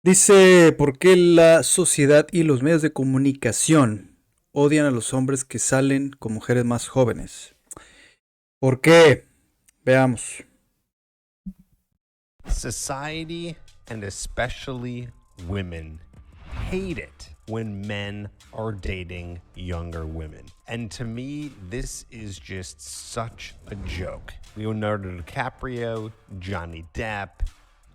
Dice, ¿por qué la sociedad y los medios de comunicación odian a los hombres que salen con mujeres más jóvenes? ¿Por qué? Veamos. Society, and especially women, hate it when men are dating younger women. And to me, this is just such a joke. Leonardo DiCaprio, Johnny Depp,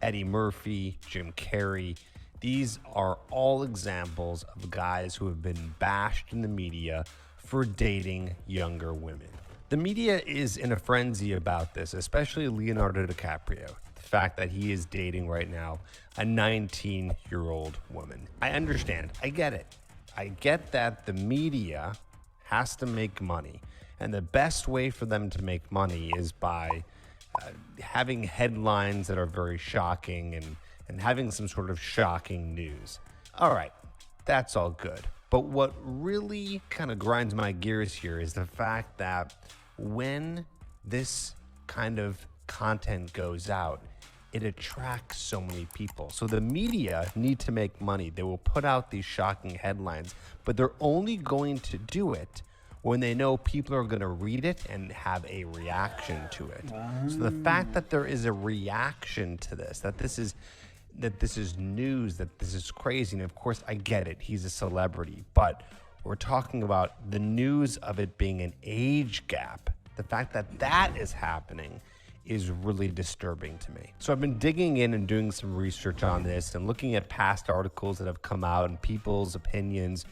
Eddie Murphy, Jim Carrey. These are all examples of guys who have been bashed in the media for dating younger women. The media is in a frenzy about this, especially Leonardo DiCaprio. The fact that he is dating right now a 19-year-old woman. I understand. I get it. I get that the media has to make money. And the best way for them to make money is by having headlines that are very shocking and having some sort of shocking news. All right, that's all good. But what really kind of grinds my gears here is the fact that when this kind of content goes out, it attracts so many people. So the media need to make money. They will put out these shocking headlines, but they're only going to do it when they know people are going to read it and have a reaction to it. So the fact that there is a reaction to this, that this is news, that this is crazy, and of course I get it, he's a celebrity, but we're talking about the news of it being an age gap. The fact that that is happening is really disturbing to me. So I've been digging in and doing some research on this and looking at past articles that have come out and people's opinions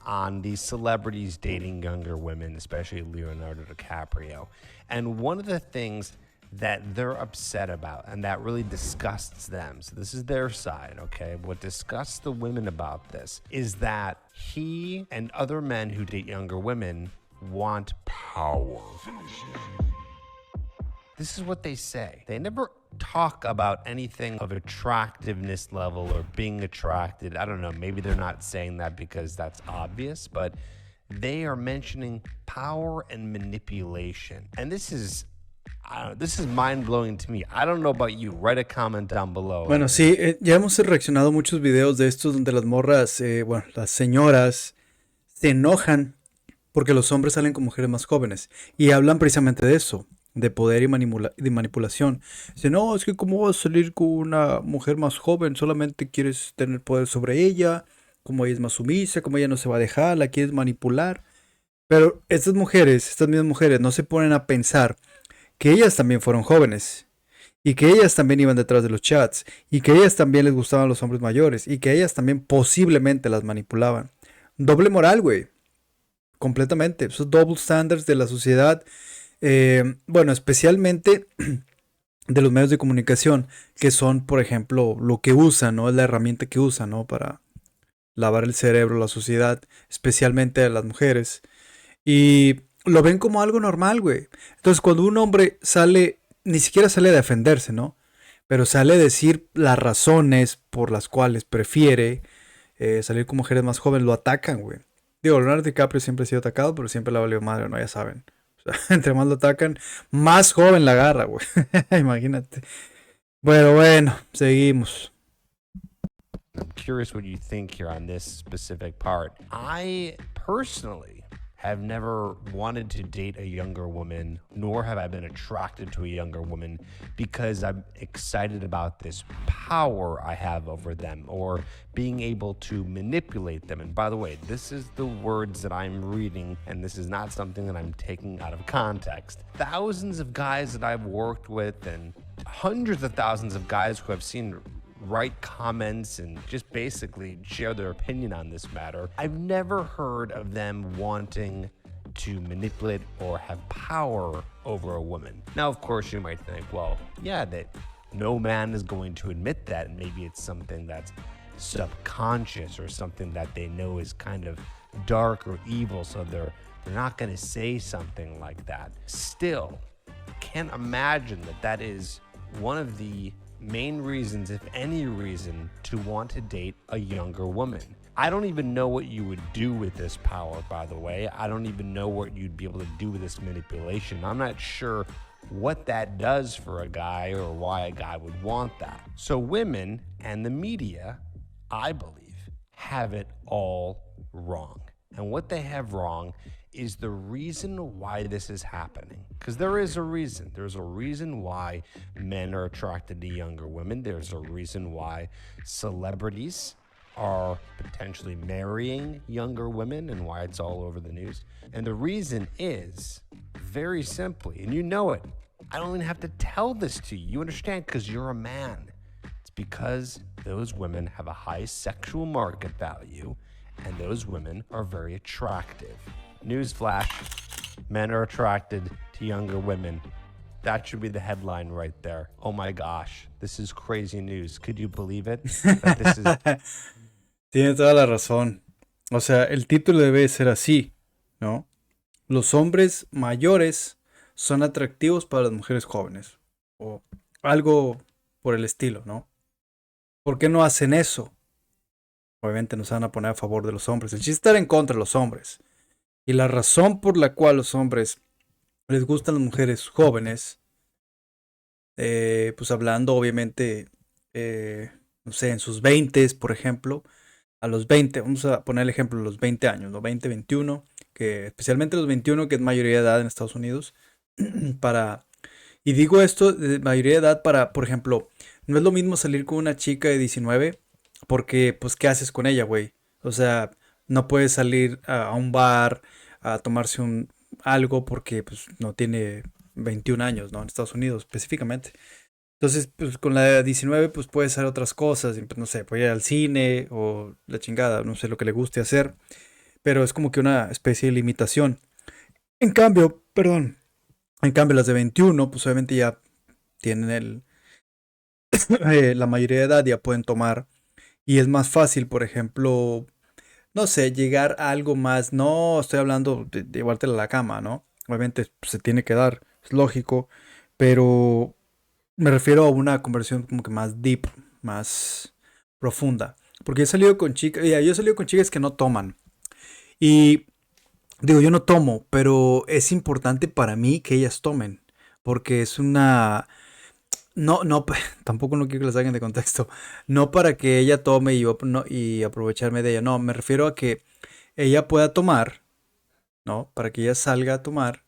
on these celebrities dating younger women, especially Leonardo DiCaprio. And one of the things that they're upset about and that really disgusts them, so this is their side, okay? What disgusts the women about this is that he and other men who date younger women want power. This is what they say. They never talk about anything of attractiveness level or being attracted. I don't know, maybe they're not saying that because that's obvious, but they are mentioning power and manipulation. And this is mind-blowing to me. I don't know about you. Write a comment down below. Bueno, sí, ya hemos reaccionado a muchos videos de estos donde las morras, bueno, las señoras se enojan porque los hombres salen con mujeres más jóvenes y hablan precisamente de eso, de poder y de manipulación. Dicen, no, es que cómo vas a salir con una mujer más joven, solamente quieres tener poder sobre ella, como ella es más sumisa, como ella no se va a dejar, la quieres manipular. Pero estas mismas mujeres, no se ponen a pensar que ellas también fueron jóvenes. Y que ellas también iban detrás de los chats. Y que ellas también les gustaban los hombres mayores. Y que ellas también posiblemente las manipulaban. Doble moral, güey. Completamente. Esos double standards de la sociedad. Bueno, especialmente de los medios de comunicación. Que son, por ejemplo, lo que usan, ¿no? Es la herramienta que usan, ¿no? Para lavar el cerebro a la sociedad. Especialmente a las mujeres. Y lo ven como algo normal, güey. Entonces, cuando un hombre sale, ni siquiera sale a defenderse, ¿no? Pero sale a decir las razones por las cuales prefiere salir con mujeres más jóvenes, lo atacan, güey. Digo, Leonardo DiCaprio siempre ha sido atacado, pero siempre la valió madre, ¿no? Ya saben. O sea, entre más lo atacan, más joven la agarra, güey. Imagínate. Bueno, seguimos. I'm curious what you think here on this specific part. I personally have never wanted to date a younger woman, nor have I been attracted to a younger woman because I'm excited about this power I have over them or being able to manipulate them. And by the way, this is the words that I'm reading, and this is not something that I'm taking out of context. Thousands of guys that I've worked with and hundreds of thousands of guys who I've seen write comments and just basically share their opinion on this matter. I've never heard of them wanting to manipulate or have power over a woman. Now, of course, you might think, well, yeah, that no man is going to admit that, and maybe it's something that's subconscious or something that they know is kind of dark or evil, so they're not going to say something like that. Still, can't imagine that is one of the main reasons, if any reason, to want to date a younger woman. I don't even know what you would do with this power, by the way. I don't even know what you'd be able to do with this manipulation. I'm not sure what that does for a guy or why a guy would want that. So women and the media I believe, have it all wrong. And what they have wrong is the reason why this is happening. Because there is a reason. There's a reason why men are attracted to younger women. There's a reason why celebrities are potentially marrying younger women and why it's all over the news. And the reason is very simply, and you know it, I don't even have to tell this to you. You understand because you're a man. It's because those women have a high sexual market value and those women are very attractive. Newsflash, men are attracted to younger women. That should be the headline right there. Oh my gosh, this is crazy news. Could you believe it? That this is... Tiene toda la razón. O sea, el título debe ser así, ¿no? Los hombres mayores son atractivos para las mujeres jóvenes. O algo por el estilo, ¿no? ¿Por qué no hacen eso? Obviamente no se van a poner a favor de los hombres. El chiste es estar en contra de los hombres. Y la razón por la cual los hombres les gustan las mujeres jóvenes, pues hablando obviamente, no sé, en sus 20s, por ejemplo, a los 20, vamos a poner el ejemplo, los 20 años, ¿no? 20, 21, que especialmente los 21, que es mayoría de edad en Estados Unidos, y digo esto de mayoría de edad para, por ejemplo, no es lo mismo salir con una chica de 19, porque, pues, ¿qué haces con ella, güey? O sea, no puedes salir a un bar a tomarse algo porque, pues, no tiene 21 años, ¿no? En Estados Unidos, específicamente. Entonces, pues con la de 19, pues puede hacer otras cosas, pues, no sé, puede ir al cine o la chingada, no sé lo que le guste hacer, pero es como que una especie de limitación. En cambio, las de 21, pues obviamente ya tienen la mayoría de edad, ya pueden tomar, y es más fácil, por ejemplo, no sé, llegar a algo más, no estoy hablando de llevártela a la cama, ¿no? Obviamente pues, se tiene que dar, es lógico, pero me refiero a una conversación como que más deep, más profunda. Porque he salido con chicas, yo he salido con chicas que no toman. Y digo, yo no tomo, pero es importante para mí que ellas tomen. Porque es una... No, no, tampoco no quiero que la saquen de contexto. No para que ella tome y yo y aprovecharme de ella. No, me refiero a que ella pueda tomar, ¿no? Para que ella salga a tomar,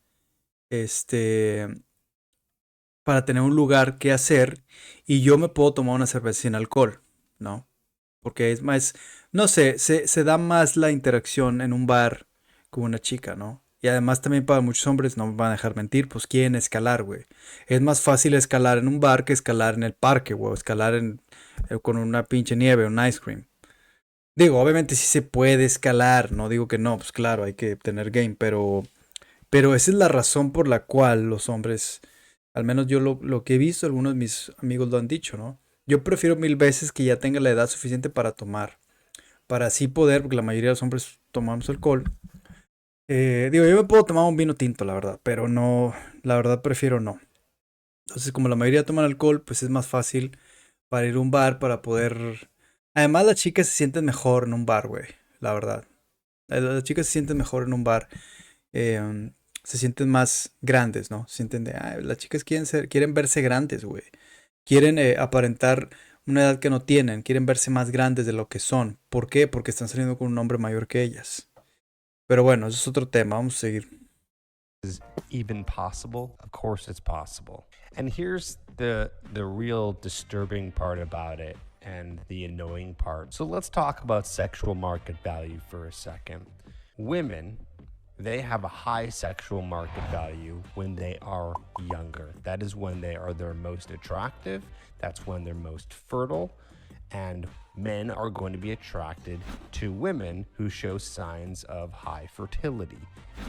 para tener un lugar que hacer y yo me puedo tomar una cerveza sin alcohol, ¿no? Porque es más, no sé, se da más la interacción en un bar con una chica, ¿no? Y además también para muchos hombres, no me van a dejar mentir, pues quieren escalar, güey. Es más fácil escalar en un bar que escalar en el parque, güey. Escalar con una pinche nieve, un ice cream. Digo, obviamente sí se puede escalar, no digo que no, pues claro, hay que tener game, pero esa es la razón por la cual los hombres, al menos yo lo que he visto, algunos de mis amigos lo han dicho, ¿no? Yo prefiero mil veces que ya tenga la edad suficiente para tomar. Para así poder, porque la mayoría de los hombres tomamos alcohol. Digo, yo me puedo tomar un vino tinto, la verdad, pero no, la verdad prefiero no. Entonces, como la mayoría toman alcohol, pues es más fácil para ir a un bar, para poder... Además, las chicas se sienten mejor en un bar, güey, la verdad. Las chicas se sienten mejor en un bar. Se sienten más grandes, ¿no? Se sienten de, las chicas quieren verse grandes, güey. Quieren aparentar una edad que no tienen, quieren verse más grandes de lo que son. ¿Por qué? Porque están saliendo con un hombre mayor que ellas. Pero bueno, eso es otro tema, vamos a seguir. Is even possible? Of course it's possible. And here's the real disturbing part about it and the annoying part. So let's talk about sexual market value for a second. Women, they have a high sexual market value when they are younger. That is when they are their most attractive. That's when they're most fertile. And men are going to be attracted to women who show signs of high fertility.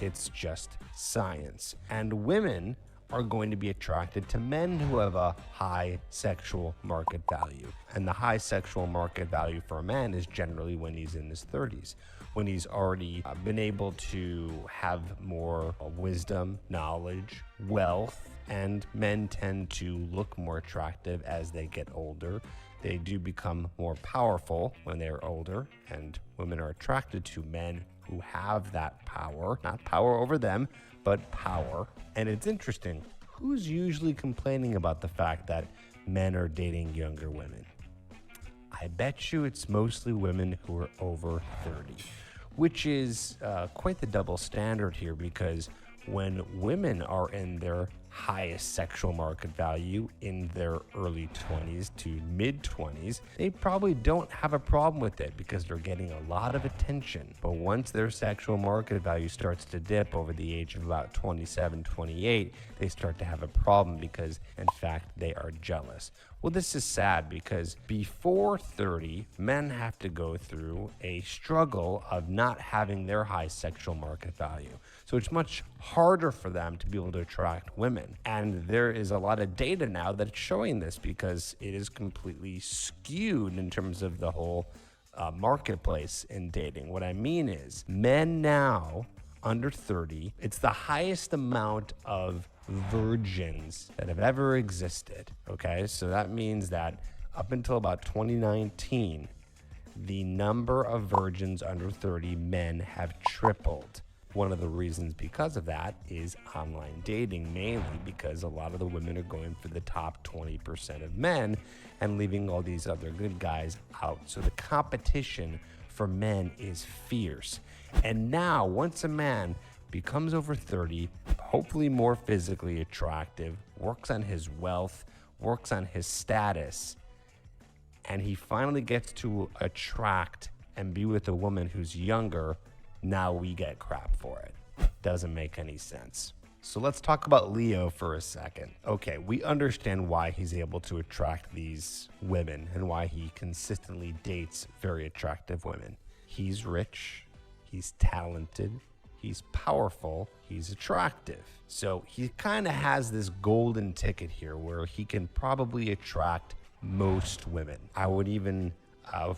It's just science. And women are going to be attracted to men who have a high sexual market value. And the high sexual market value for a man is generally when he's in his 30s, when he's already been able to have more wisdom, knowledge, wealth, and men tend to look more attractive as they get older. They do become more powerful when they're older, and women are attracted to men who have that power, not power over them, but power. And it's interesting, who's usually complaining about the fact that men are dating younger women? I I bet you it's mostly women who are over 30, which is quite the double standard here, because when women are in their highest sexual market value in their early 20s to mid 20s, they probably don't have a problem with it because they're getting a lot of attention. But once their sexual market value starts to dip over the age of about 27, 28, they start to have a problem because, in fact, they are jealous. Well, this is sad because before 30, men have to go through a struggle of not having their high sexual market value. So it's much harder for them to be able to attract women. And there is a lot of data now that's showing this because it is completely skewed in terms of the whole marketplace in dating. What I mean is men now under 30, it's the highest amount of virgins that have ever existed. Okay, so that means that up until about 2019, the number of virgins under 30 men have tripled. One of the reasons because of that is online dating, mainly because a lot of the women are going for the top 20% of men and leaving all these other good guys out. So the competition for men is fierce. And now, once a man becomes over 30, hopefully more physically attractive, works on his wealth, works on his status, and he finally gets to attract and be with a woman who's younger, now we get crap for it. Doesn't make any sense. So let's talk about Leo for a second. Okay, we understand why he's able to attract these women and why he consistently dates very attractive women. He's rich, he's talented, he's powerful, he's attractive. So he kind of has this golden ticket here where he can probably attract most women. I would even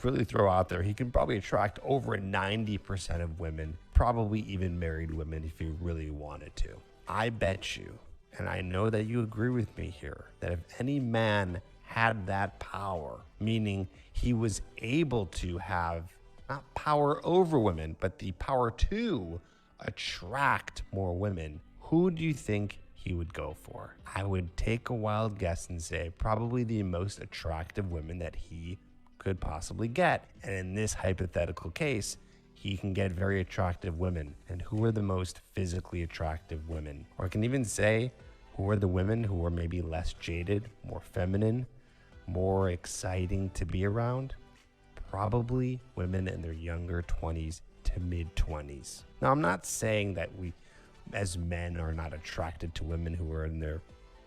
really throw out there, he can probably attract over 90% of women, probably even married women if he really wanted to. I bet you, and I know that you agree with me here, that if any man had that power, meaning he was able to have not power over women, but the power to attract more women, who do you think he would go for? I would take a wild guess and say probably the most attractive women that he could possibly get. And in this hypothetical case, he can get very attractive women. And who are the most physically attractive women? Or I can even say, who are the women who are maybe less jaded, more feminine, more exciting to be around? Probably women in their younger 20s to mid 20s. Now, I'm not saying that we as men are not attracted to women who are in their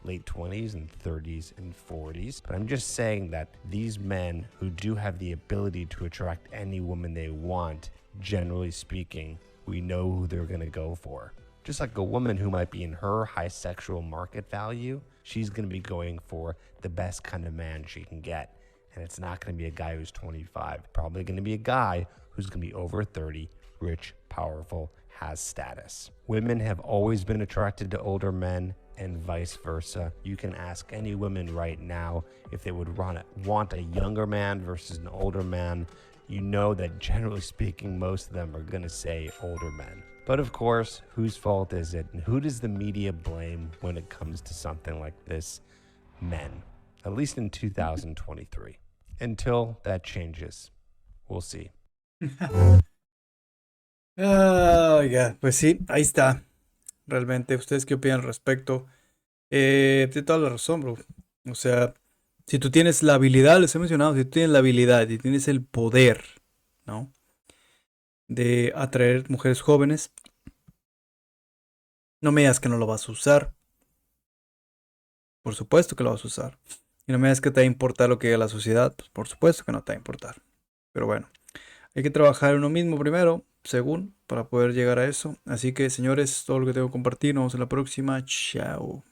late 20s and 30s and 40s. But I'm just saying that these men who do have the ability to attract any woman they want, generally speaking, we know who they're going to go for. Just like a woman who might be in her high sexual market value, she's going to be going for the best kind of man she can get. And it's not going to be a guy who's 25. Probably going to be a guy who's going to be over 30, rich, powerful, has status. Women have always been attracted to older men and vice versa. You can ask any woman right now if they would want a younger man versus an older man. You know that generally speaking, most of them are going to say older men. But of course, whose fault is it? And who does the media blame when it comes to something like this? Men. At least in 2023. Until that changes. We'll see. Ya, pues sí, ahí está. Realmente, ¿ustedes qué opinan al respecto? Tiene toda la razón, bro. O sea, si tú tienes la habilidad, les he mencionado, si tú tienes la habilidad y tienes el poder, ¿no? De atraer mujeres jóvenes, no me digas que no lo vas a usar. Por supuesto que lo vas a usar. Y no me digas que te va a importar lo que diga la sociedad. Pues por supuesto que no te va a importar. Pero bueno, hay que trabajar en uno mismo primero, según, para poder llegar a eso. Así que, señores, todo lo que tengo que compartir. Nos vemos en la próxima. Chao.